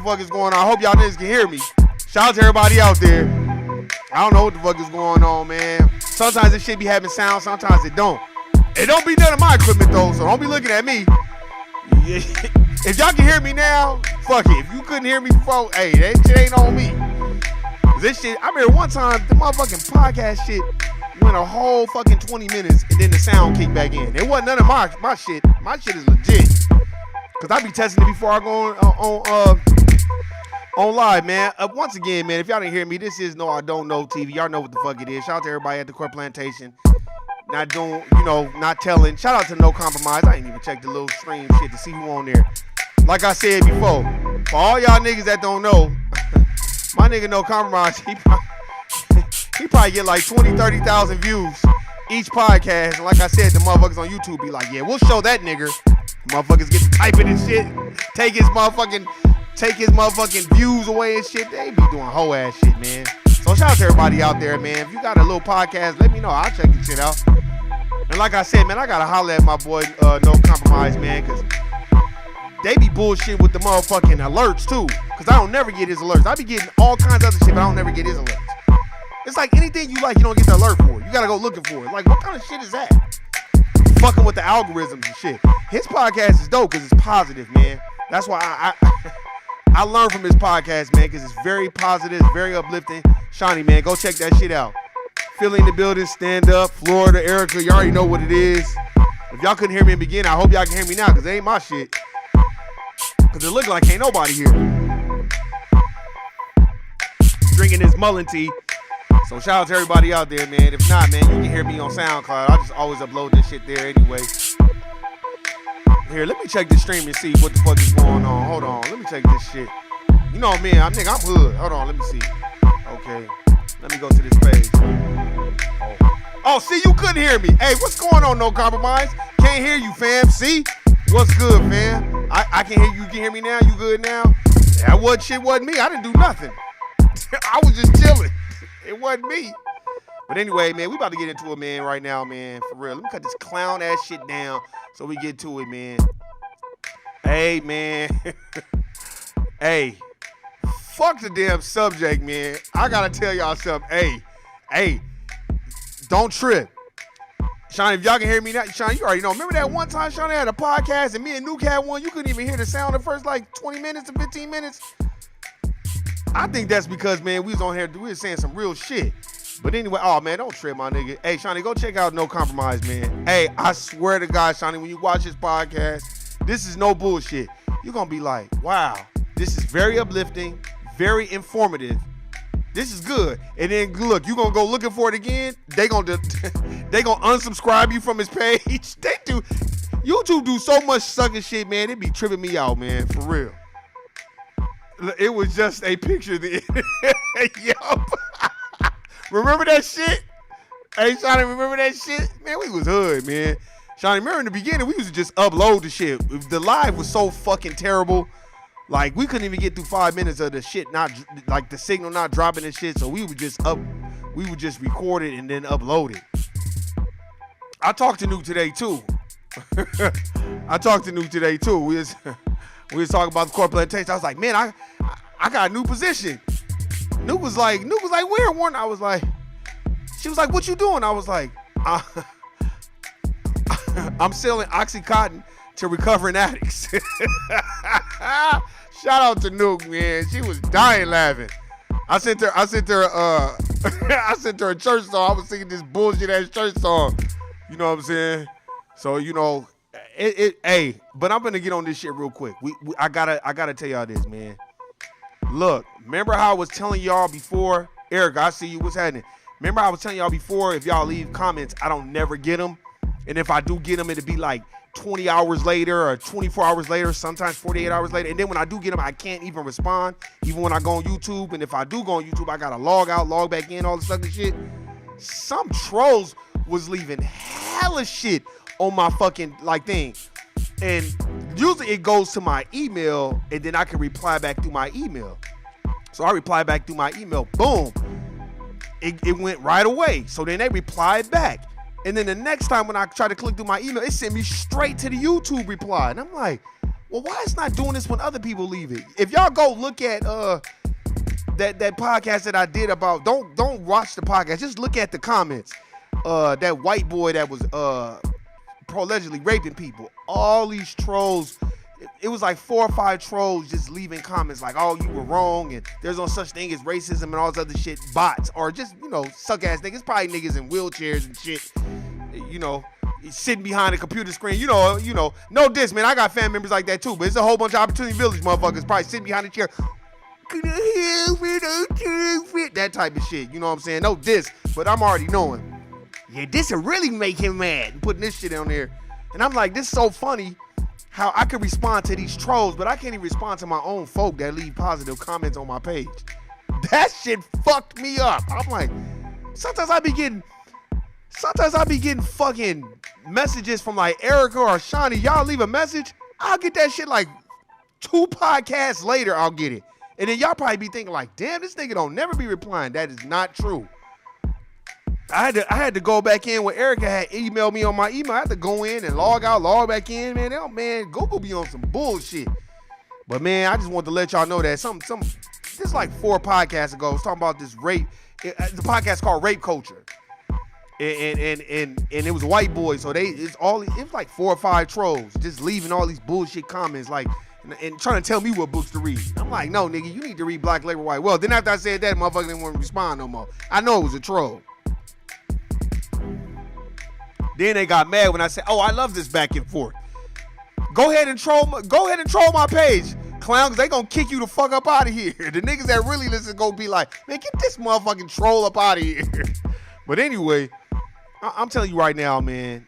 the fuck is going on. I hope y'all niggas can hear me. Shout out to everybody out there. I don't know what the fuck is going on, man. Sometimes this shit be having sound, sometimes it don't. It don't be none of my equipment though, so don't be looking at me. If y'all can hear me now, fuck it. If you couldn't hear me before, hey, that shit ain't on me. This shit, I remember one time the motherfucking podcast shit went a whole fucking 20 minutes and then the sound kicked back in. It wasn't none of my shit. My shit is legit. Cause I be testing it before I go on live, man. Once again, man, if y'all didn't hear me, this is No I Don't Know TV. Y'all know what the fuck it is. Shout out to everybody at the Court Plantation. Not doing, not telling. Shout out to No Compromise. I ain't even checked the little stream shit to see who on there. Like I said before, for all y'all niggas that don't know, my nigga No Compromise, he probably get like 20, 30,000 views each podcast. And like I said, the motherfuckers on YouTube be like, yeah, we'll show that nigga. Motherfuckers get to typing and shit, take his motherfucking views away and shit. They be doing whole ass shit, man. So shout out to everybody out there, man. If you got a little podcast, let me know. I'll check the shit out. And like I said, man, I gotta holler at my boy No Compromise, man, cause they be bullshit with the motherfucking alerts too. Cause I don't never get his alerts. I be getting all kinds of other shit, but I don't never get his alerts. It's like anything you like, you don't get the alert for. You gotta go looking for it. Like, what kind of shit is that? Fucking with the algorithms and shit. His podcast is dope because it's positive, man. That's why I learned from his podcast, man, because it's very positive, very uplifting. Shawnee, man, go check that shit out. Philly in the building, stand up, Florida, Erica, you already know what it is. If y'all couldn't hear me in the beginning, I hope y'all can hear me now because it ain't my shit. Because it look like ain't nobody here. Drinking this Mullen tea. So shout out to everybody out there, man. If not, man, you can hear me on SoundCloud. I just always upload this shit there anyway. Here, let me check the stream and see what the fuck is going on. Hold on, let me check this shit. You know me, I'm hood. Hold on, let me see. Okay, let me go to this page. Oh, see, you couldn't hear me. Hey, what's going on, No Compromise? Can't hear you, fam. See? What's good, fam? I can hear you. You can hear me now? You good now? That shit wasn't me. I didn't do nothing. I was just chilling. It wasn't me. But anyway, man, we about to get into it, man, right now, man. For real. Let me cut this clown ass shit down so we get to it, man. Hey, man. Hey. Fuck the damn subject, man. I gotta tell y'all something. Hey. Don't trip. Shawnee, if y'all can hear me now, Shawnee, you already know. Remember that one time Shawnee had a podcast and me and Nuke had one? You couldn't even hear the sound the first like 20 minutes to 15 minutes. I think that's because, man, we was on here, we was saying some real shit. But anyway, oh, man, don't trip, my nigga. Hey, Shawnee, go check out No Compromise, man. Hey, I swear to God, Shawnee, when you watch this podcast, this is no bullshit. You're going to be like, wow, this is very uplifting, very informative. This is good. And then, look, you're going to go looking for it again. They going to unsubscribe you from his page. They do. YouTube do so much sucking shit, man. It be tripping me out, man, for real. It was just a picture of the Yup. Remember that shit? Hey, Shawnee, remember that shit? Man, we was hood, man. Shawnee, remember in the beginning, we used to just upload the shit. The live was so fucking terrible. Like, we couldn't even get through 5 minutes of the shit, not like the signal not dropping and shit. So we would just record it and then upload it. I talked to Nuke today too. We was talking about the Court Plantation. I was like, man, I got a new position. Nuke was like, where, Warren? I was like, she was like, what you doing? I was like, I'm selling Oxycontin to recovering addicts. Shout out to Nuke, man. She was dying laughing. I sent her I sent her a church song. I was singing this bullshit ass church song. You know what I'm saying? So, hey, but I'm gonna get on this shit real quick. I gotta tell y'all this, man. Look, remember how I was telling y'all before? Eric, I see you. What's happening? Remember how I was telling y'all before, if y'all leave comments, I don't never get them. And if I do get them, it'll be like 20 hours later or 24 hours later, sometimes 48 hours later. And then when I do get them, I can't even respond, even when I go on YouTube. And if I do go on YouTube, I gotta log out, log back in, all this fucking shit. Some trolls was leaving hella shit on my fucking thing. And usually it goes to my email and then I can reply back through my email. So I reply back through my email, boom. It went right away. So then they replied back. And then the next time when I try to click through my email, it sent me straight to the YouTube reply. And I'm like, Well, why it's not doing this when other people leave it? If y'all go look at that podcast that I did about, don't watch the podcast, just look at the comments. That white boy that was allegedly raping people. All these trolls, it was like 4 or 5 trolls just leaving comments like, oh, you were wrong, and there's no such thing as racism and all this other shit. Bots, or just, suck ass niggas, probably niggas in wheelchairs and shit, sitting behind a computer screen. No diss, man. I got fan members like that too, but it's a whole bunch of Opportunity Village motherfuckers probably sitting behind the chair. That type of shit. You know what I'm saying? No diss, but I'm already knowing. Yeah, this will really make him mad. And putting this shit on there. And I'm like, this is so funny how I could respond to these trolls, but I can't even respond to my own folk that leave positive comments on my page. That shit fucked me up. I'm like, sometimes I be getting fucking messages from like Erica or Shawnee. Y'all leave a message, I'll get that shit like 2 podcasts later, I'll get it. And then y'all probably be thinking like, damn, this nigga don't never be replying. That is not true. I had to go back in when Erica had emailed me on my email. I had to go in and log out, log back in, man. Google be on some bullshit. But man, I just want to let y'all know that this like 4 podcasts ago, I was talking about this rape. The podcast called Rape Culture. And it was a white boy, so it was like 4 or 5 trolls just leaving all these bullshit comments like and trying to tell me what books to read. I'm like, no, nigga, you need to read Black Labor White. Well, then after I said that, motherfucker didn't want to respond no more. I know it was a troll. Then they got mad when I said, oh, I love this back and forth. Go ahead and troll my page, clown, because they gonna kick you the fuck up out of here. The niggas that really listen gonna be like, man, get this motherfucking troll up out of here. But anyway, I'm telling you right now, man.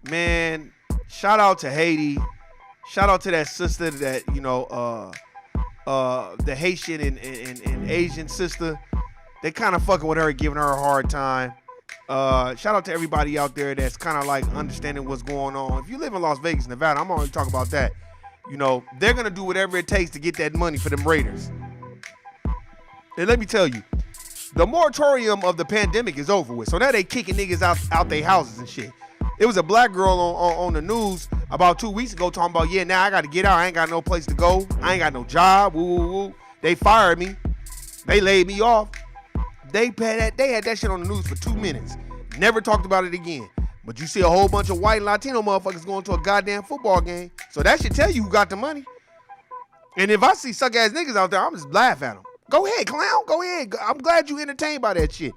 Man, shout out to Haiti. Shout out to that sister that, the Haitian and Asian sister. They kind of fucking with her, giving her a hard time. Shout out to everybody out there that's kind of like understanding what's going on. If you live in Las Vegas, Nevada, I'm already talking about that. They're going to do whatever it takes to get that money for them Raiders. And let me tell you, the moratorium of the pandemic is over with. So now they kicking niggas out their houses and shit. It was a black girl on the news about 2 weeks ago talking about, yeah, now I got to get out. I ain't got no place to go. I ain't got no job. Woo, woo, woo. They fired me. They laid me off. They had that shit on the news for 2 minutes. Never talked about it again. But you see a whole bunch of white and Latino motherfuckers going to a goddamn football game. So that should tell you who got the money. And if I see suck ass niggas out there, I'm just laugh at them. Go ahead, clown. Go ahead. I'm glad you entertained by that shit.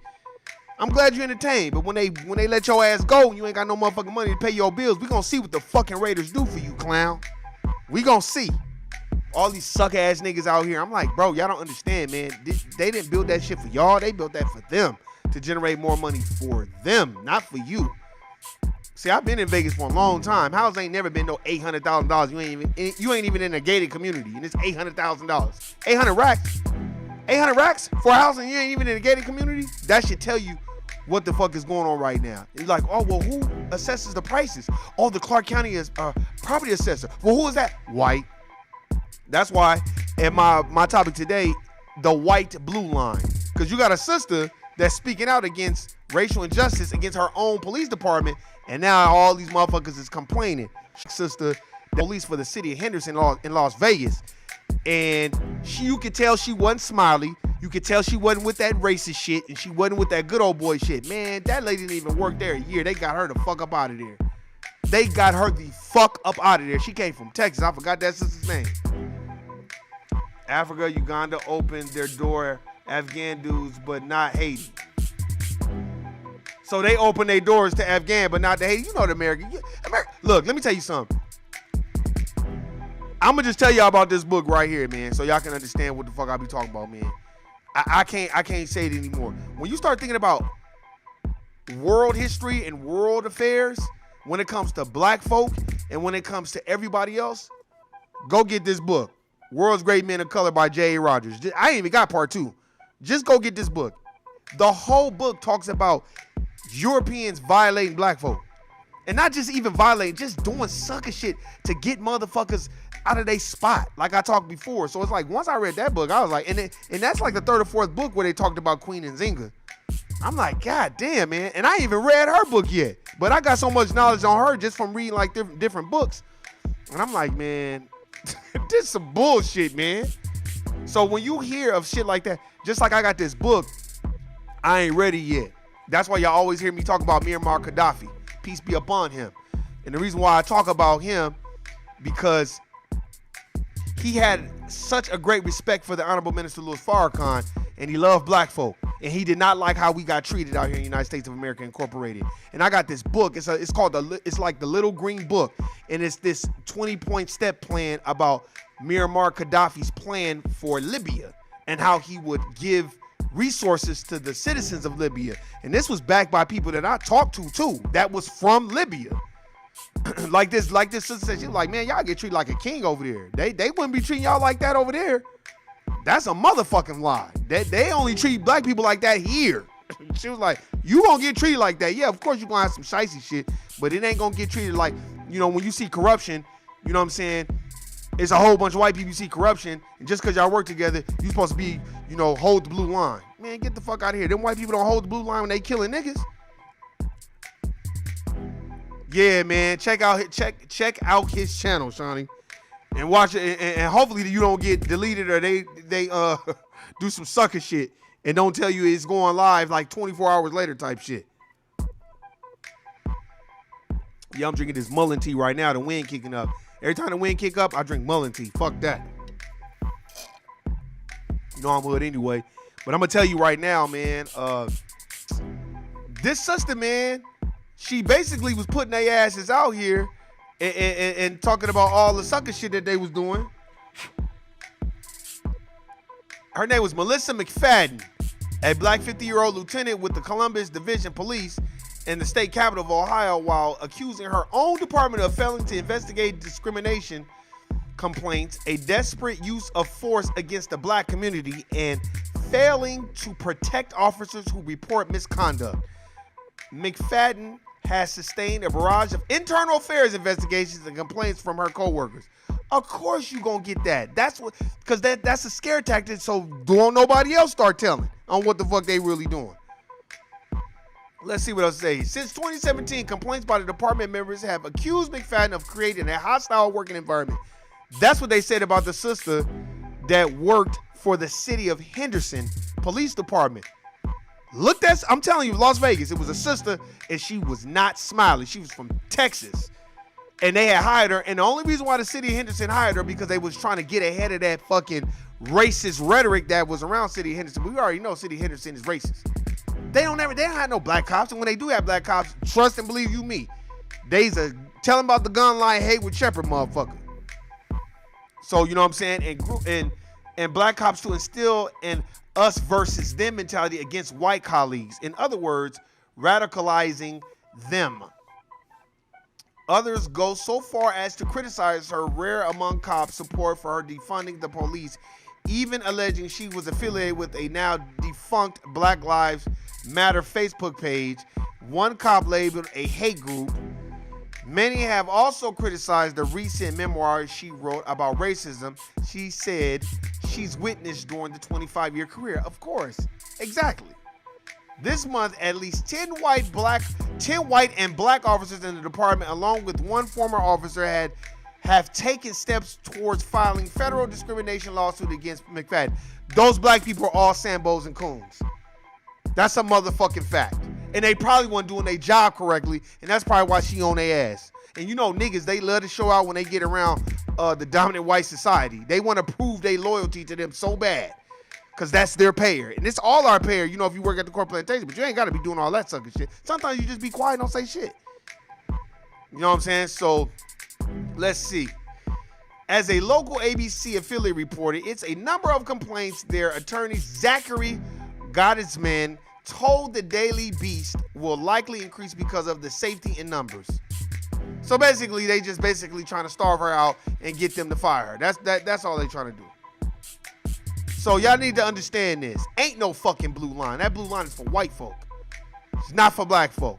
I'm glad you entertained. But when they let your ass go and you ain't got no motherfucking money to pay your bills, we gonna see what the fucking Raiders do for you, clown. We gonna see. All these suck ass niggas out here. I'm like, bro, y'all don't understand, man. They didn't build that shit for y'all. They built that for them to generate more money for them, not for you. See, I've been in Vegas for a long time. House ain't never been no $800,000. You ain't even in a gated community, and it's $800,000. 800 racks. 800 racks for a house, and you ain't even in a gated community. That should tell you what the fuck is going on right now. It's like, oh, well, who assesses the prices? Oh, the Clark County is property assessor. Well, who is that? White. That's why, in my topic today, the white blue line. Because you got a sister that's speaking out against racial injustice against her own police department, and now all these motherfuckers is complaining. Sister, the police for the city of Henderson in Las Vegas. And you could tell she wasn't smiley. You could tell she wasn't with that racist shit, and she wasn't with that good old boy shit. Man, that lady didn't even work there a year. They got her the fuck up out of there. They got her the fuck up out of there. She came from Texas. I forgot that sister's name. Africa, Uganda opened their door, Afghan dudes, but not Haiti. So they opened their doors to Afghan, but not to Haiti. You know the American. Look, let me tell you something. I'm gonna just tell y'all about this book right here, man, so y'all can understand what the fuck I be talking about, man. I can't say it anymore. When you start thinking about world history and world affairs, when it comes to black folk and when it comes to everybody else, go get this book. World's Great Men of Color by J.A. Rogers. I ain't even got part 2. Just go get this book. The whole book talks about Europeans violating black folk. And not just even violating, just doing sucker shit to get motherfuckers out of their spot, like I talked before. So it's like, once I read that book, I was like, and that's like the 3rd or 4th book where they talked about Queen Nzinga. I'm like, God damn, man. And I ain't even read her book yet. But I got so much knowledge on her just from reading like different books. And I'm like, man, this is some bullshit, man. So when you hear of shit like that, just like I got this book, I ain't ready yet. That's why y'all always hear me talk about Muammar Gaddafi. Peace be upon him. And the reason why I talk about him, because he had such a great respect for the Honorable Minister Louis Farrakhan, and he loved black folk. And he did not like how we got treated out here in the United States of America Incorporated. And I got this book. It's like the Little Green Book, and it's this 20-point step plan about Muammar Gaddafi's plan for Libya and how he would give resources to the citizens of Libya. And this was backed by people that I talked to too, that was from Libya. like this sister said, she was like, man, y'all get treated like a king over there. They wouldn't be treating y'all like that over there. That's a motherfucking lie. They only treat black people like that here. She was like, you gonna get treated like that. Yeah, of course you're gonna have some shicey shit, but it ain't gonna get treated like, when you see corruption, you know what I'm saying? It's a whole bunch of white people, you see corruption, and just because y'all work together, you supposed to be, hold the blue line. Man, get the fuck out of here. Them white people don't hold the blue line when they killing niggas. Yeah, man, check out his channel, Shawnee, and watch it, and hopefully you don't get deleted or they do some sucker shit and don't tell you it's going live like 24 hours later type shit. Yeah, I'm drinking this mullein tea right now. The wind kicking up. Every time the wind kick up, I drink mullein tea. Fuck that. I'm hood anyway. But I'm going to tell you right now, man, this sister, man, she basically was putting their asses out here and talking about all the sucker shit that they was doing. Her name was Melissa McFadden, a black 50-year-old lieutenant with the Columbus Division Police in the state capital of Ohio, while accusing her own department of failing to investigate discrimination complaints, a desperate use of force against the black community, and failing to protect officers who report misconduct. McFadden has sustained a barrage of internal affairs investigations and complaints from her coworkers. Of course you gonna get that. That's a scare tactic, so don't nobody else start telling on what the fuck they really doing. Let's see what else it says. Since 2017, complaints by the department members have accused McFadden of creating a hostile working environment. That's what they said about the sister that worked for the city of Henderson Police Department. I'm telling you, Las Vegas, it was a sister, and she was not smiling. She was from Texas, and they had hired her, and the only reason why the city of Henderson hired her because they was trying to get ahead of that fucking racist rhetoric that was around city of Henderson. We already know city of Henderson is racist. They don't have no black cops, and when they do have black cops, trust and believe you me, they's a tell them about the gun line Haywood Shepherd motherfucker. So you know what I'm saying, and black cops to instill an us versus them mentality against white colleagues. In other words, radicalizing them. Others go so far as to criticize her rare among cops support for her defunding the police, even alleging she was affiliated with a now defunct Black Lives Matter Facebook page, one cop labeled a hate group. Many have also criticized the recent memoir she wrote about racism she said she's witnessed during the 25-year career. Of course, exactly. This month, at least 10 white and black officers in the department, along with one former officer, have taken steps towards filing federal discrimination lawsuit against McFadden. Those black people are all Sambos and coons. That's a motherfucking fact. And they probably weren't doing their job correctly, and that's probably why she on their ass. And you know niggas, they love to show out when they get around the dominant white society. They want to prove their loyalty to them so bad, because that's their payer. And it's all our payer, if you work at the corporate plantation, but you ain't got to be doing all that sucker shit. Sometimes you just be quiet and don't say shit. You know what I'm saying? So, let's see. As a local ABC affiliate reported, it's a number of complaints their attorney Zachary Gottesman told the Daily Beast will likely increase because of the safety in numbers. So basically, they just trying to starve her out and get them to fire her. That's all they trying to do. So y'all need to understand this. Ain't no fucking blue line. That blue line is for white folk. It's not for black folk.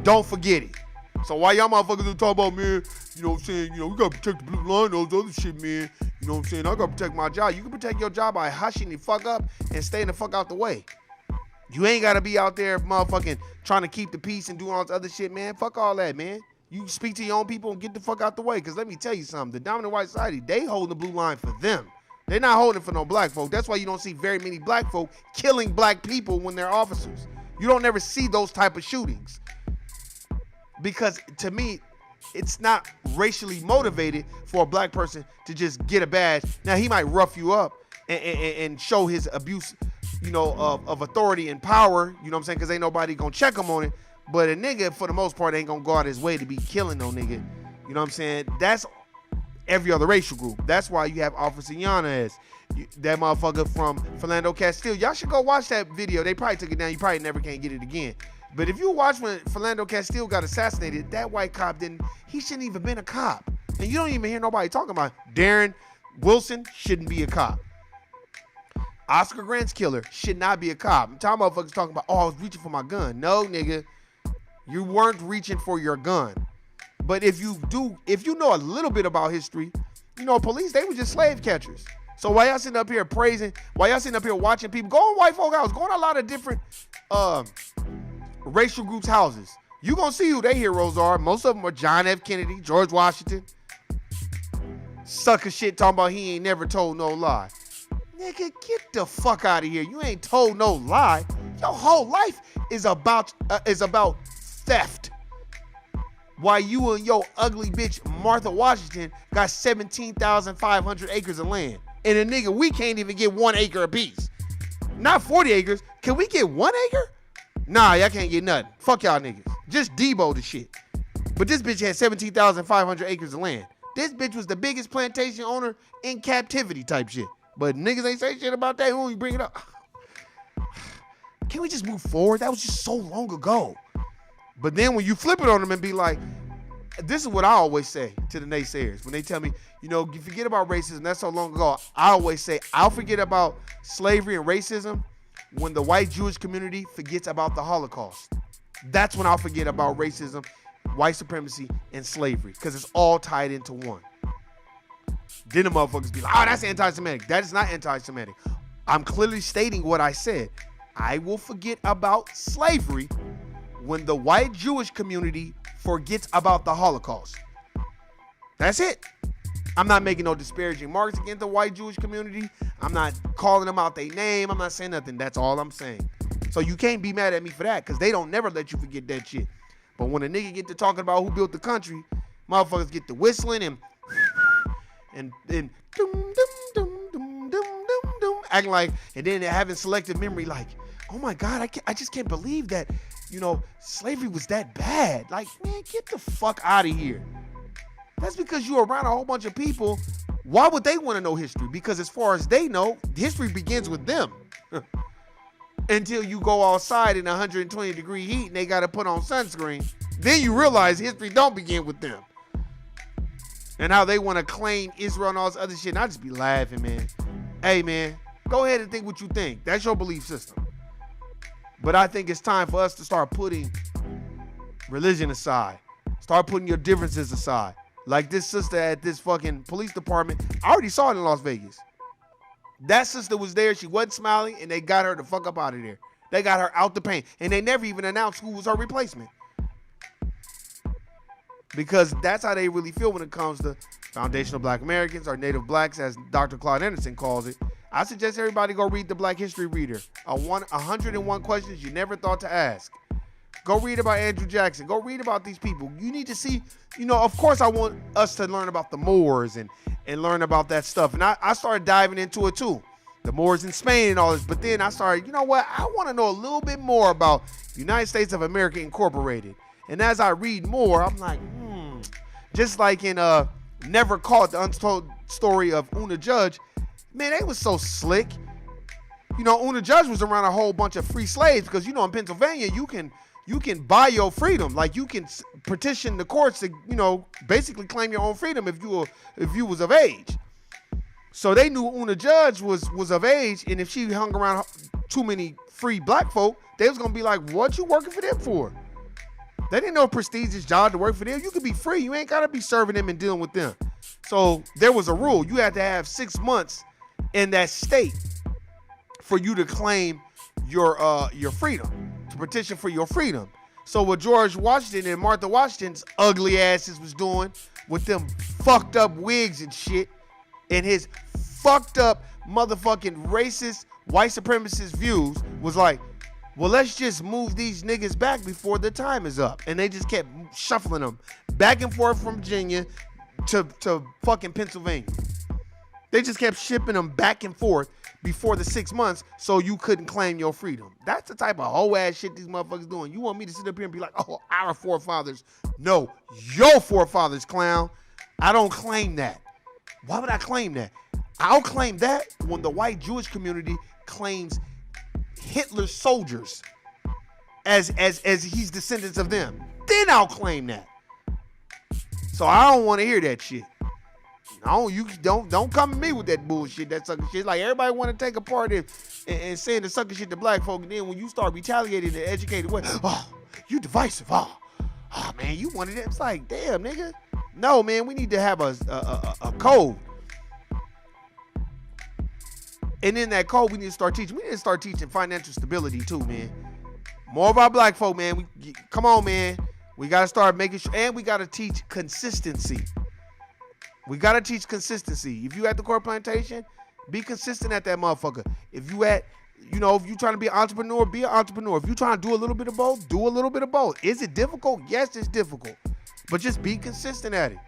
Don't forget it. So why y'all motherfuckers talk about, man, you know what I'm saying, we gotta protect the blue line, those other shit, man. You know what I'm saying? I gotta protect my job. You can protect your job by hushing the fuck up and staying the fuck out the way. You ain't got to be out there motherfucking trying to keep the peace and doing all this other shit, man. Fuck all that, man. You speak to your own people and get the fuck out the way. Because let me tell you something. The dominant white society, they holding the blue line for them. They're not holding it for no black folk. That's why you don't see very many black folk killing black people when they're officers. You don't ever see those type of shootings. Because to me, it's not racially motivated for a black person to just get a badge. Now, he might rough you up and show his abuse, of authority and power, you know what I'm saying? Because ain't nobody going to check him on it. But a nigga, for the most part, ain't going to go out his way to be killing no nigga. You know what I'm saying? That's every other racial group. That's why you have Officer Yanez, that motherfucker from Philando Castile. Y'all should go watch that video. They probably took it down. You probably never can get it again. But if you watch when Philando Castile got assassinated, that white cop he shouldn't even been a cop. And you don't even hear nobody talking about it. Darren Wilson shouldn't be a cop. Oscar Grant's killer should not be a cop. I'm talking motherfuckers talking about, I was reaching for my gun. No, nigga, you weren't reaching for your gun. But if you know a little bit about history, police, they were just slave catchers. So while y'all sitting up here praising, while y'all sitting up here watching people, go in white folk house, go in a lot of different racial groups' houses. You gonna see who their heroes are. Most of them are John F. Kennedy, George Washington. Sucker shit talking about he ain't never told no lie. Nigga, get the fuck out of here. You ain't told no lie. Your whole life is about theft. While you and your ugly bitch Martha Washington got 17,500 acres of land. And a nigga, we can't even get 1 acre apiece. Not 40 acres. Can we get 1 acre? Nah, y'all can't get nothing. Fuck y'all niggas. Just Debo the shit. But this bitch had 17,500 acres of land. This bitch was the biggest plantation owner in captivity type shit. But niggas ain't say shit about that when we bring it up. Can we just move forward? That was just so long ago. But then when you flip it on them and be like, this is what I always say to the naysayers. When they tell me, you forget about racism, that's so long ago. I always say, I'll forget about slavery and racism when the white Jewish community forgets about the Holocaust. That's when I'll forget about racism, white supremacy, and slavery. Because it's all tied into one. Then the motherfuckers be like, that's anti-Semitic. That is not anti-Semitic. I'm clearly stating what I said. I will forget about slavery when the white Jewish community forgets about the Holocaust. That's it. I'm not making no disparaging marks against the white Jewish community. I'm not calling them out their name. I'm not saying nothing. That's all I'm saying. So you can't be mad at me for that because they don't never let you forget that shit. But when a nigga get to talking about who built the country, motherfuckers get to whistling and dum dum dum dum dum dum dum, acting like, and then having selective memory like, oh my God, I just can't believe that, slavery was that bad. Like, man, get the fuck out of here. That's because you're around a whole bunch of people. Why would they want to know history? Because as far as they know, history begins with them. Until you go outside in 120 degree heat and they got to put on sunscreen. Then you realize history don't begin with them. And how they want to claim Israel and all this other shit. And I just be laughing, man. Hey, man, go ahead and think what you think. That's your belief system. But I think it's time for us to start putting religion aside. Start putting your differences aside. Like this sister at this fucking police department. I already saw it in Las Vegas. That sister was there. She wasn't smiling. And they got her the fuck up out of there. They got her out the paint. And they never even announced who was her replacement. Because that's how they really feel when it comes to foundational black Americans or native blacks, as Dr. Claude Anderson calls it. I suggest everybody go read the Black History Reader. 101 questions you never thought to ask. Go read about Andrew Jackson. Go read about these people. You need to see, of course I want us to learn about the Moors and learn about that stuff. And I started diving into it too. The Moors in Spain and all this. But then I started, I want to know a little bit more about United States of America Incorporated. And as I read more, I'm like, just like in Never Caught, the untold story of Una Judge, man, they was so slick. Una Judge was around a whole bunch of free slaves because, in Pennsylvania, you can buy your freedom. Like, you can petition the courts to, basically claim your own freedom if you was of age. So they knew Una Judge was of age, and if she hung around too many free black folk, they was going to be like, what you working for them for? They didn't know a prestigious job to work for them. You could be free. You ain't got to be serving them and dealing with them. So there was a rule. You had to have 6 months in that state for you to claim your freedom, to petition for your freedom. So what George Washington and Martha Washington's ugly asses was doing with them fucked up wigs and shit, and his fucked up motherfucking racist white supremacist views was like, well, let's just move these niggas back before the time is up. And they just kept shuffling them back and forth from Virginia to fucking Pennsylvania. They just kept shipping them back and forth before the 6 months so you couldn't claim your freedom. That's the type of hoe ass shit these motherfuckers doing. You want me to sit up here and be like, oh, our forefathers? No, your forefathers, clown. I don't claim that. Why would I claim that? I'll claim that when the white Jewish community claims Hitler's soldiers as he's descendants of them. Then I'll claim that. So I don't want to hear that shit. No, you don't come to me with that bullshit, that sucker shit. Like, everybody want to take a part in and saying the sucker shit to black folk, and then when you start retaliating in an educated way, oh, you divisive. Oh man, you wanted it. It's like, damn, nigga. No, man, we need to have a code. And in that code, we need to start teaching. We need to start teaching financial stability too, man. More of our black folk, man. Come on, man. We got to start making sure, and we got to teach consistency. We got to teach consistency. If you at the core plantation, be consistent at that motherfucker. If you if you trying to be an entrepreneur, be an entrepreneur. If you trying to do a little bit of both, do a little bit of both. Is it difficult? Yes, it's difficult. But just be consistent at it.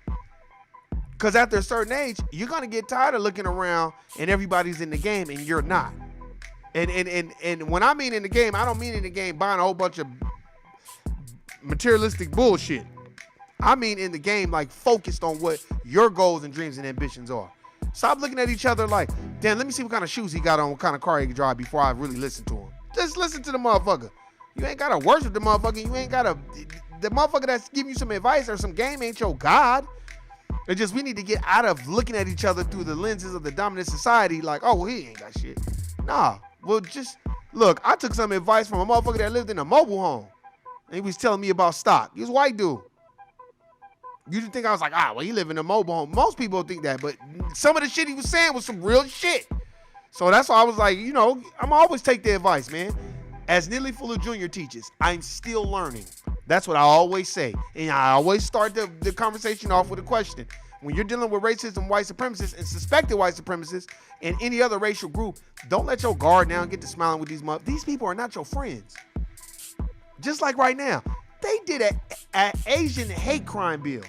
Because after a certain age, you're going to get tired of looking around and everybody's in the game and you're not. And when I mean in the game, I don't mean in the game buying a whole bunch of materialistic bullshit. I mean in the game, like, focused on what your goals and dreams and ambitions are. Stop looking at each other like, damn, let me see what kind of shoes he got on, what kind of car he can drive before I really listen to him. Just listen to the motherfucker. You ain't got to worship the motherfucker. You ain't got to, the motherfucker that's giving you some advice or some game ain't your God. It's just we need to get out of looking at each other through the lenses of the dominant society like, oh, well, he ain't got shit. Nah, well, just, look, I took some advice from a motherfucker that lived in a mobile home. And he was telling me about stock. He was a white dude. You didn't think I was like, well, he live in a mobile home. Most people think that, but some of the shit he was saying was some real shit. So that's why I was like, I'm always take the advice, man. As Neely Fuller Jr. teaches, I'm still learning. That's what I always say. And I always start the conversation off with a question. When you're dealing with racism, white supremacists, and suspected white supremacists, and any other racial group, don't let your guard down, get to smiling with these motherfuckers. These people are not your friends. Just like right now, they did an Asian hate crime bill.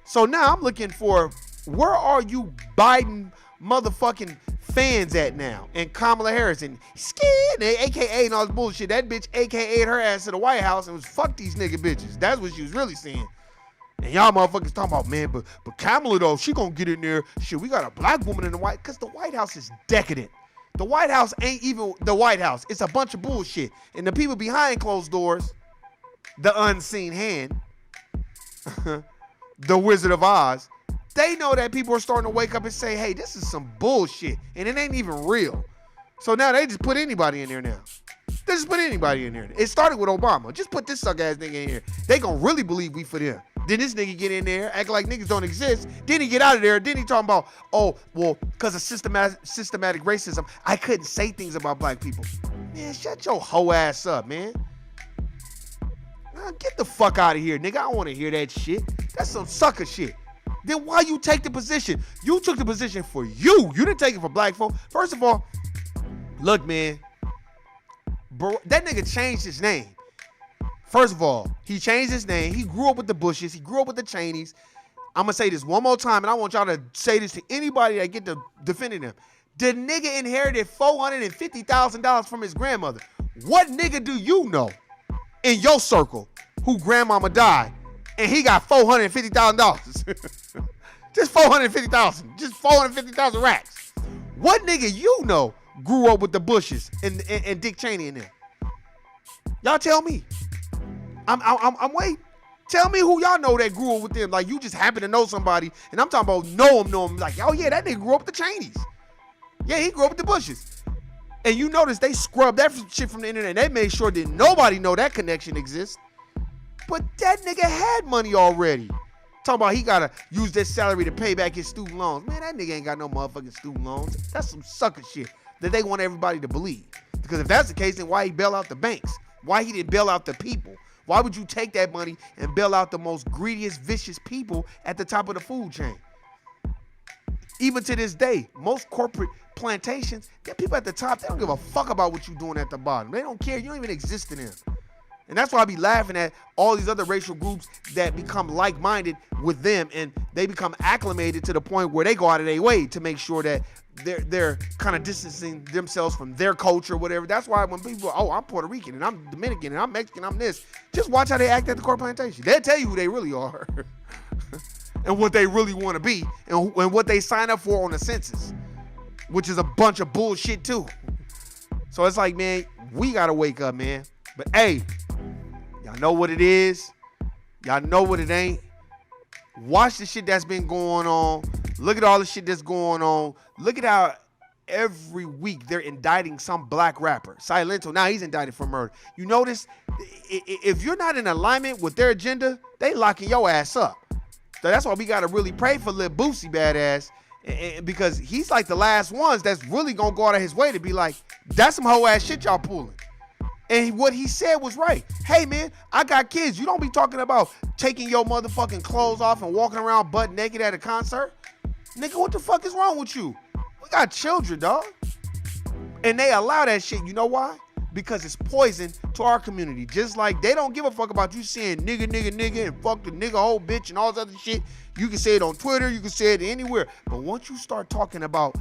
So now I'm looking for, where are you Biden motherfucking fans at now? And Kamala Harris and AKA and all this bullshit. That bitch AKA'd her ass to the White House and was fuck these nigga bitches. That's what she was really saying. And y'all motherfuckers talking about, man, but Kamala though, she gonna get in there. Shit, we got a black woman in the White, because the White House is decadent. The White House ain't even the White House. It's a bunch of bullshit. And the people behind closed doors, the unseen hand, the Wizard of Oz, they know that people are starting to wake up and say, hey, this is some bullshit. And it ain't even real. So now they just put anybody in there now. They just put anybody in there. It started with Obama. Just put this suck ass nigga in here. They gonna really believe we for them. Then this nigga get in there, act like niggas don't exist. Then he get out of there. Then he talking about, oh, well, because of systematic racism, I couldn't say things about black people. Man, shut your hoe ass up, man. Get the fuck out of here, nigga. I don't want to hear that shit. That's some sucker shit. Then why you take the position? You took the position for you. You didn't take it for black folk. First of all, look, man. Bro, that nigga changed his name. First of all, he changed his name. He grew up with the Bushes. He grew up with the Cheneys. I'm going to say this one more time, and I want y'all to say this to anybody that get to defending him. The nigga inherited $450,000 from his grandmother. What nigga do you know in your circle who grandmama died and he got $450,000? Just $450,000. Just 450,000 racks. What nigga you know grew up with the Bushes and Dick Cheney in there? Y'all tell me. I'm waiting. Tell me who y'all know that grew up with them. Like, you just happen to know somebody, and I'm talking about know him. Like, oh yeah, that nigga grew up with the Cheneys. Yeah, he grew up with the Bushes. And you notice they scrubbed that shit from the internet. They made sure that nobody know that connection exists. But that nigga had money already. Talking about he gotta use that salary to pay back his student loans. Man, that nigga ain't got no motherfucking student loans. That's some sucker shit that they want everybody to believe. Because if that's the case, then why he bail out the banks? Why he didn't bail out the people? Why would you take that money and bail out the most greediest, vicious people at the top of the food chain? Even to this day, most corporate plantations, there are people at the top, they don't give a fuck about what you're doing at the bottom. They don't care. You don't even exist to them. And that's why I be laughing at all these other racial groups that become like-minded with them, and they become acclimated to the point where they go out of their way to make sure that they're kind of distancing themselves from their culture, whatever. That's why when people, oh, I'm Puerto Rican and I'm Dominican and I'm Mexican, I'm this, just watch how they act at the corporate plantation. They'll tell you who they really are and what they really want to be and what they sign up for on the census, which is a bunch of bullshit too. So it's like, man, we got to wake up, man. But hey, y'all know what it is. Y'all know what it ain't. Watch the shit that's been going on. Look at all the shit that's going on. Look at how every week they're indicting some black rapper. Silento, now he's indicted for murder. You notice, if you're not in alignment with their agenda, they locking your ass up. So that's why we got to really pray for Lil Boosie badass, because he's like the last ones that's really going to go out of his way to be like, that's some hoe ass shit y'all pulling. And what he said was right. Hey, man, I got kids. You don't be talking about taking your motherfucking clothes off and walking around butt naked at a concert. Nigga, what the fuck is wrong with you? We got children, dog. And they allow that shit. You know why? Because it's poison to our community. Just like they don't give a fuck about you saying nigga, nigga, nigga, and fuck the nigga whole bitch and all this other shit. You can say it on Twitter. You can say it anywhere. But once you start talking about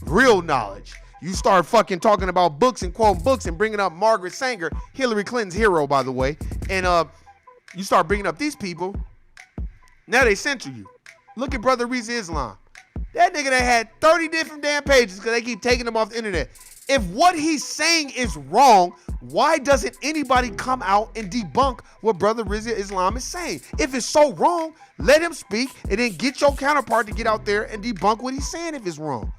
real knowledge, you start fucking talking about books and quoting books and bringing up Margaret Sanger, Hillary Clinton's hero, by the way. And you start bringing up these people. Now they censor you. Look at Brother Reza Islam. That nigga that had 30 different damn pages because they keep taking them off the internet. If what he's saying is wrong, why doesn't anybody come out and debunk what Brother Reza Islam is saying? If it's so wrong, let him speak and then get your counterpart to get out there and debunk what he's saying if it's wrong.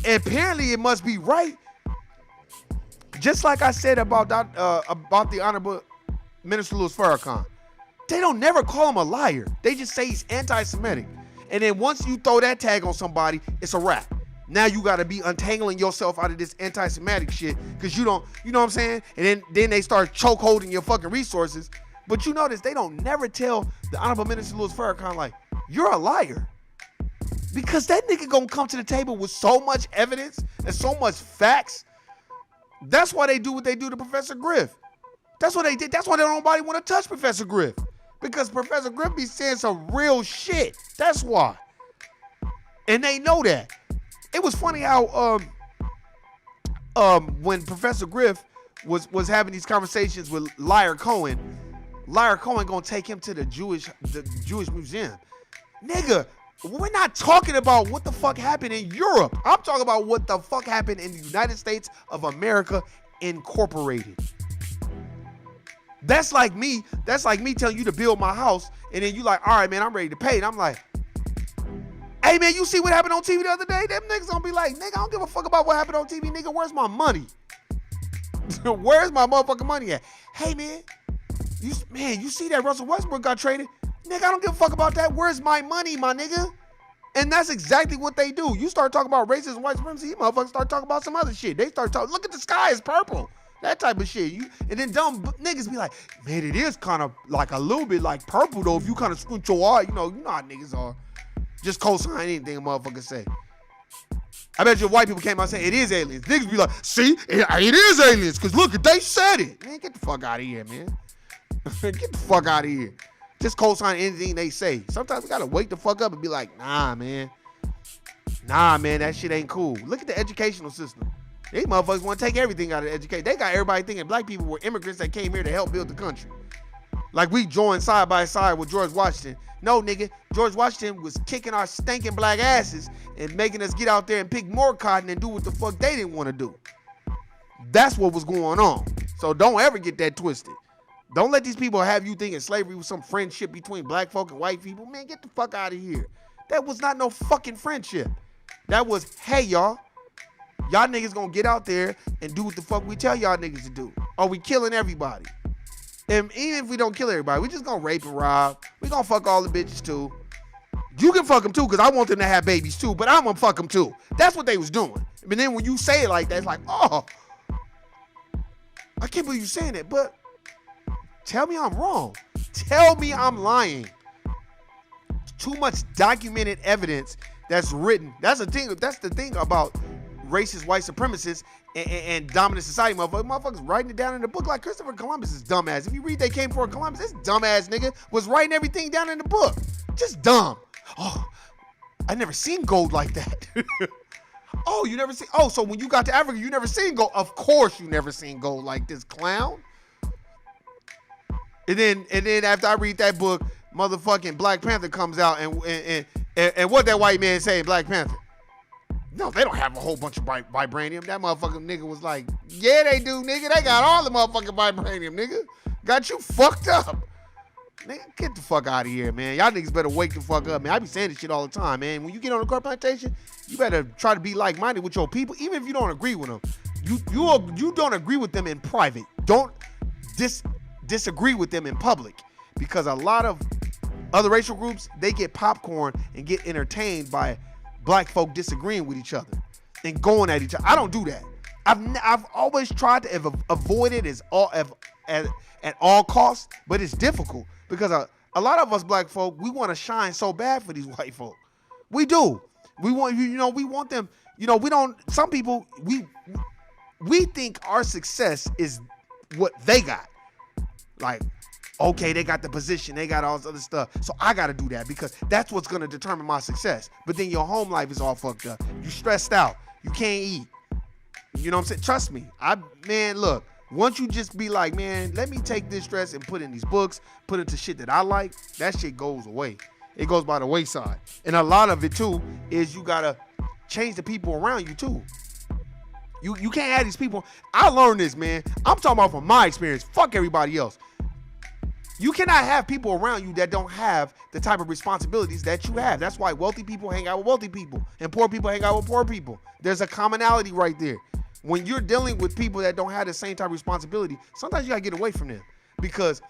And apparently it must be right. Just like I said about the Honorable Minister Louis Farrakhan. They don't never call him a liar. They just say he's anti-Semitic. And then once you throw that tag on somebody, it's a wrap. Now you got to be untangling yourself out of this anti-Semitic shit because you know what I'm saying? And then they start chokeholding your fucking resources. But you notice they don't never tell the Honorable Minister Louis Farrakhan, like, you're a liar. Because that nigga gonna come to the table with so much evidence and so much facts. That's why they do what they do to Professor Griff. That's what they did. That's why nobody want to touch Professor Griff. Because Professor Griff be saying some real shit. That's why. And they know that. It was funny how when Professor Griff was having these conversations with Liar Cohen gonna take him to the Jewish museum. Nigga, we're not talking about what the fuck happened in Europe. I'm talking about what the fuck happened in the United States of America Incorporated. That's like me telling you to build my house, and then you like, all right, man, I'm ready to pay. And I'm like, hey, man, you see what happened on TV the other day? Them niggas gonna be like, nigga, I don't give a fuck about what happened on TV. Nigga, where's my money? Where's my motherfucking money at? Hey, man, you see that Russell Westbrook got traded? Nigga, I don't give a fuck about that. Where's my money, my nigga? And that's exactly what they do. You start talking about racism, white supremacy, you motherfuckers start talking about some other shit. They start talking, look at the sky, it's purple. That type of shit. And then dumb niggas be like, man, it is kind of like a little bit like purple though. If you kind of squint your eye, you know how niggas are. Just co-sign anything a motherfucker say. I bet you white people came out saying it is aliens. Niggas be like, see, it is aliens. Cause look, they said it. Man, get the fuck out of here, man. Get the fuck out of here. Just co-sign anything they say. Sometimes we gotta wake the fuck up and be like, nah, man, that shit ain't cool. Look at the educational system. These motherfuckers want to take everything out of education. They got everybody thinking black people were immigrants that came here to help build the country. Like we joined side by side with George Washington. No, nigga, George Washington was kicking our stinking black asses and making us get out there and pick more cotton and do what the fuck they didn't want to do. That's what was going on. So don't ever get that twisted. Don't let these people have you thinking slavery was some friendship between black folk and white people. Man, get the fuck out of here. That was not no fucking friendship. That was, hey, y'all niggas gonna get out there and do what the fuck we tell y'all niggas to do. Or we killing everybody. And even if we don't kill everybody, we just gonna rape and rob. We gonna fuck all the bitches too. You can fuck them too, because I want them to have babies too, but I'm gonna fuck them too. That's what they was doing. But then when you say it like that, it's like, oh, I can't believe you saying that, but tell me I'm wrong. Tell me I'm lying. Too much documented evidence that's written. That's the thing about racist white supremacists and dominant society motherfuckers writing it down in the book like Christopher Columbus is dumbass. If you read They Came for Columbus, this dumbass nigga was writing everything down in the book. Just dumb. Oh, I never seen gold like that. Oh, you never seen. Oh, so when you got to Africa, you never seen gold. Of course you never seen gold like this, clown. And then after I read that book, motherfucking Black Panther comes out and what that white man say in Black Panther? No, they don't have a whole bunch of vibranium. That motherfucking nigga was like, yeah, they do, nigga. They got all the motherfucking vibranium, nigga. Got you fucked up. Nigga, get the fuck out of here, man. Y'all niggas better wake the fuck up, man. I be saying this shit all the time, man. When you get on the court plantation, you better try to be like-minded with your people, even if you don't agree with them. You don't agree with them in private. Don't disagree with them in public, because a lot of other racial groups, they get popcorn and get entertained by black folk disagreeing with each other and going at each other. I don't do that. I've always tried to avoid it at all costs, but it's difficult because a lot of us black folk, we want to shine so bad for these white folk. We do. We want, we want them, we don't, some people, we think our success is what they got. Like, okay, they got the position, they got all this other stuff, so I got to do that because that's what's going to determine my success. But then your home life is all fucked up. You stressed out. You can't eat. You know what I'm saying? Trust me. Look, once you just be like, man, let me take this stress and put in these books, put it to shit that I like, that shit goes away. It goes by the wayside. And a lot of it, too, is you got to change the people around you, too. You can't have these people. I learned this, man. I'm talking about from my experience. Fuck everybody else. You cannot have people around you that don't have the type of responsibilities that you have. That's why wealthy people hang out with wealthy people and poor people hang out with poor people. There's a commonality right there. When you're dealing with people that don't have the same type of responsibility, sometimes you gotta get away from them, because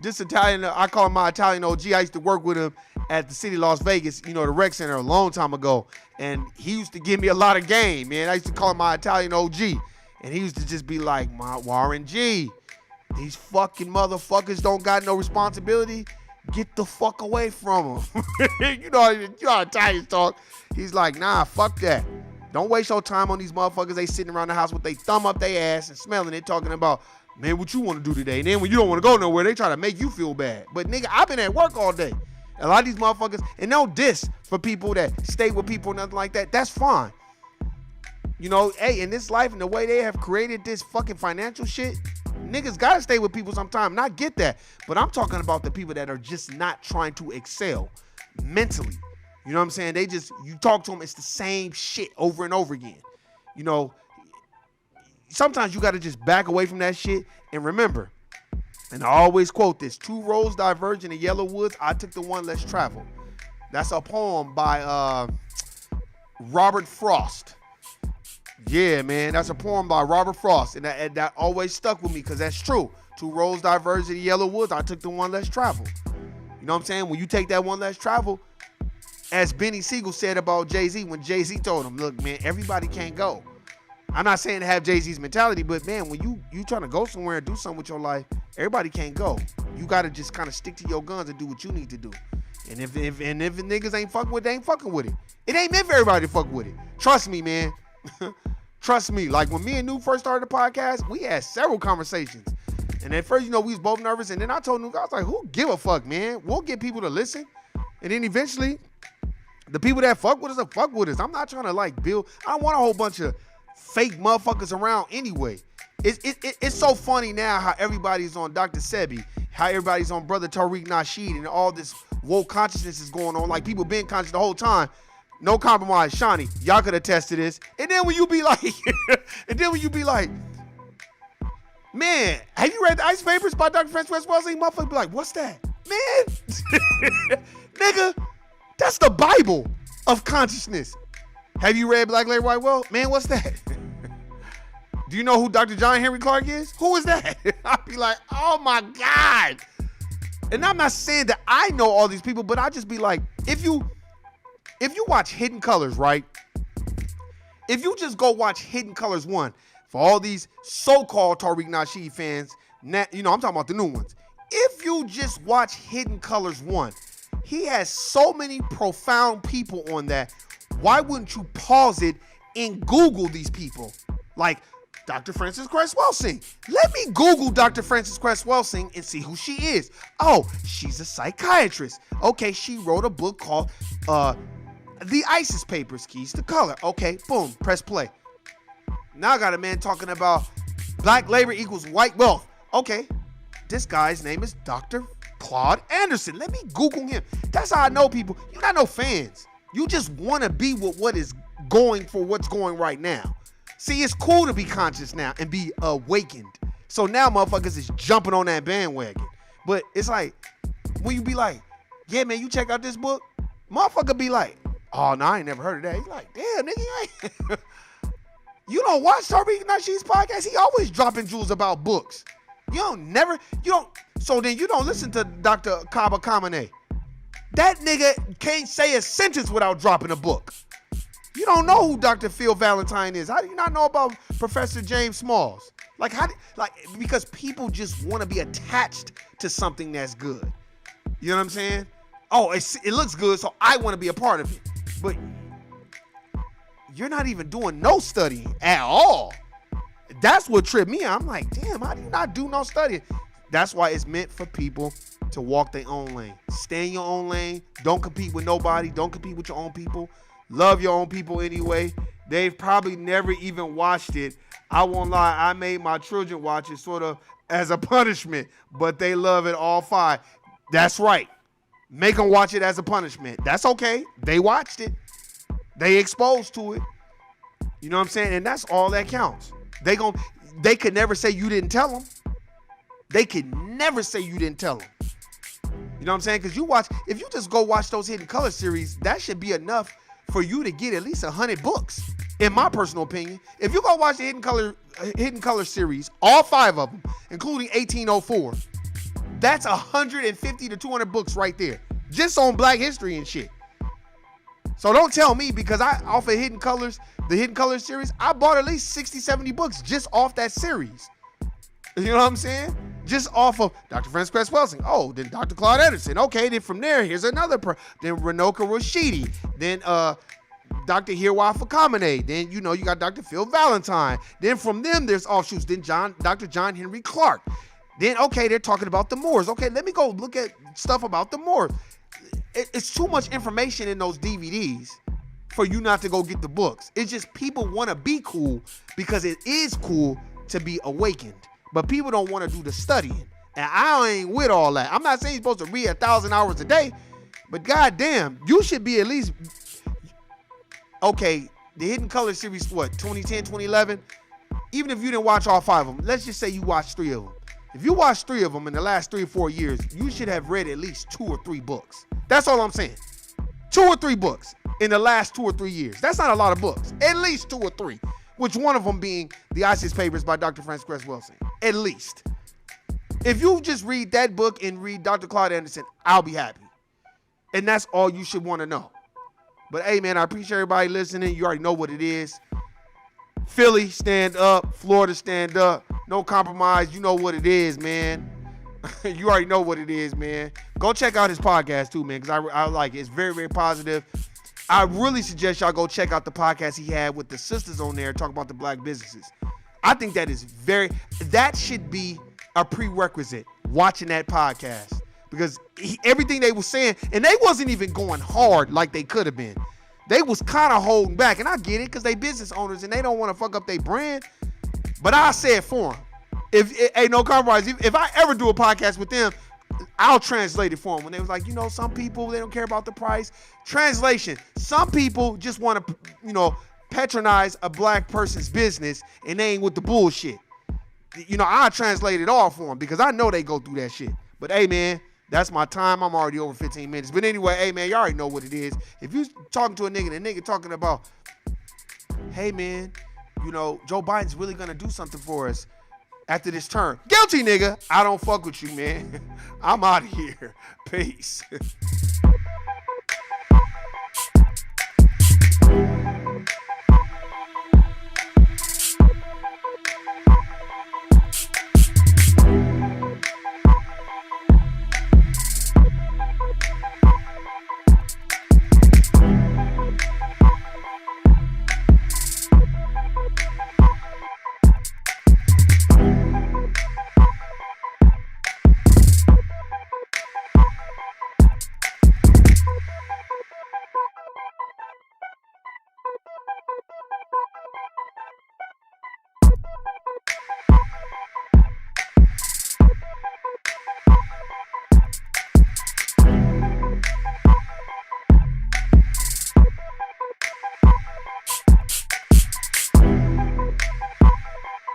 this Italian, I call him my Italian OG. I used to work with him at the city of Las Vegas, the rec center a long time ago. And he used to give me a lot of game, man. I used to call him my Italian OG. And he used to just be like, my Warren G, these fucking motherfuckers don't got no responsibility. Get the fuck away from them. you know how Italians talk. He's like, nah, fuck that. Don't waste your time on these motherfuckers. They sitting around the house with their thumb up their ass and smelling it, talking about, man, what you want to do today? And then when you don't want to go nowhere, they try to make you feel bad. But nigga, I've been at work all day. A lot of these motherfuckers, and no diss for people that stay with people, nothing like that. That's fine. Hey, in this life and the way they have created this fucking financial shit, niggas gotta stay with people sometime. And I get that. But I'm talking about the people that are just not trying to excel mentally. You know what I'm saying? You talk to them, it's the same shit over and over again. Sometimes you gotta just back away from that shit and remember, and I always quote this, 2 roads diverge in the yellow woods, I took the one less traveled. That's a poem by Robert Frost. Yeah, man, that's a poem by Robert Frost, and that always stuck with me because that's true. 2 roads diverge in the yellow woods, I took the one less traveled. You know what I'm saying? When you take that one less travel, as Benny Siegel said about Jay-Z, when Jay-Z told him, look, man, everybody can't go. I'm not saying to have Jay-Z's mentality, but man, when you trying to go somewhere and do something with your life, everybody can't go. You got to just kind of stick to your guns and do what you need to do. And if niggas ain't fucking with it, they ain't fucking with it. It ain't meant for everybody to fuck with it. Trust me, man. Trust me. Like when me and Nuke first started the podcast, we had several conversations. And at first, we was both nervous. And then I told Nuke, I was like, who give a fuck, man? We'll get people to listen. And then eventually, the people that fuck with us will fuck with us. I'm not trying to build. I don't want a whole bunch of fake motherfuckers around anyway. It's so funny now how everybody's on Dr. Sebi, how everybody's on Brother Tariq Nasheed, and all this woke consciousness is going on. Like people been conscious the whole time. No compromise. Shawnee, y'all could attest to this. And then when you be like, man, have you read the Ice Vapors by Dr. Francois Wellesley? Motherfucker be like, what's that? Man, nigga, that's the Bible of consciousness. Have you read Black Labor White Wealth? Man, what's that? Do you know who Dr. John Henry Clark is? Who is that? I'd be like, oh my God. And I'm not saying that I know all these people, but I just be like, if you watch Hidden Colors, right? If you just go watch Hidden Colors 1, For all these so-called Tariq Nasheed fans, I'm talking about the new ones. If you just watch Hidden Colors 1, he has so many profound people on that. Why wouldn't you pause it and Google these people? Like Dr. Frances Cress Welsing. Let me Google Dr. Frances Cress Welsing and see who she is. Oh, she's a psychiatrist. Okay, she wrote a book called The ISIS Papers, Keys to Color. Okay, boom, press play. Now I got a man talking about black labor equals white wealth. Okay, this guy's name is Dr. Claude Anderson. Let me Google him. That's how I know people. You're not no fans. You just want to be with what is going for what's going right now. See, it's cool to be conscious now and be awakened. So now motherfuckers is jumping on that bandwagon. But it's like, when you be like, yeah, man, you check out this book, motherfucker be like, oh, no, I ain't never heard of that. He's like, damn, nigga, you ain't. You don't watch Tariq Nasheed's podcast? He always dropping jewels about books. So then you don't listen to Dr. Kaba Kamene. That nigga can't say a sentence without dropping a book. You don't know who Dr. Phil Valentine is. How do you not know about Professor James Smalls? Because people just want to be attached to something that's good. You know what I'm saying? Oh, it looks good, so I want to be a part of it. But you're not even doing no studying at all. That's what tripped me out. I'm like, damn, how do you not do no studying? That's why it's meant for people to walk their own lane. Stay in your own lane. Don't compete with nobody. Don't compete with your own people. Love your own people anyway. They've probably never even watched it. I won't lie. I made my children watch it sort of as a punishment, but they love it all fine. That's right. Make them watch it as a punishment. That's okay. They watched it. They exposed to it. You know what I'm saying? And that's all that counts. They could never say you didn't tell them. They could never say you didn't tell them. You know what I'm saying? Because if you just go watch those Hidden Color series, that should be enough for you to get at least 100 books, in my personal opinion. If you go watch the Hidden Color series, all 5 of them, including 1804, that's 150 to 200 books right there, just on Black history and shit. So don't tell me, because off of the Hidden Colors series, I bought at least 60, 70 books just off that series. You know what I'm saying? Just off of Dr. Frances Cress Welsing. Oh, then Dr. Claude Anderson. Okay, then from there, here's another. Then Renoka Rashidi. Then Dr. Hirwafa Kamene. Then, you got Dr. Phil Valentine. Then from them, there's offshoots. Then Dr. John Henry Clark. Then, okay, they're talking about the Moors. Okay, let me go look at stuff about the Moors. It's too much information in those DVDs for you not to go get the books. It's just people want to be cool because it is cool to be awakened. But people don't want to do the studying. And I ain't with all that. I'm not saying you're supposed to read 1,000 hours a day, but goddamn, you should be at least, okay, the Hidden Color series, what, 2010, 2011? Even if you didn't watch all 5 of them, let's just say you watched 3 of them. If you watched 3 of them in the last 3 or 4 years, you should have read at least 2 or 3 books. That's all I'm saying. 2 or 3 books in the last 2 or 3 years. That's not a lot of books. At least 2 or 3. Which one of them being The ISIS Papers by Dr. Frances Cress Welsing. At least. If you just read that book and read Dr. Claude Anderson, I'll be happy. And that's all you should want to know. But hey, man, I appreciate everybody listening. You already know what it is. Philly, stand up. Florida, stand up. No compromise. You know what it is, man. You already know what it is, man. Go check out his podcast too, man, because I like it. It's very, very positive. I really suggest y'all go check out the podcast he had with the sisters on there talking about the Black businesses. I think that should be a prerequisite, watching that podcast, because everything they were saying, and they wasn't even going hard like they could have been. They was kind of holding back, and I get it, because they business owners and they don't want to fuck up their brand, but I say it for them. Ain't no compromise. If I ever do a podcast with them, I'll translate it for them. When they was like, some people, they don't care about the price. Translation: some people just want to, patronize a Black person's business, and they ain't with the bullshit. I translate it all for them because I know they go through that shit. But hey, man, that's my time. I'm already over 15 minutes. But anyway, hey, man, you already know what it is. If you talking to a nigga, and the nigga talking about, hey, man, Joe Biden's really going to do something for us after this term. Guilty, nigga. I don't fuck with you, man. I'm out of here. Peace.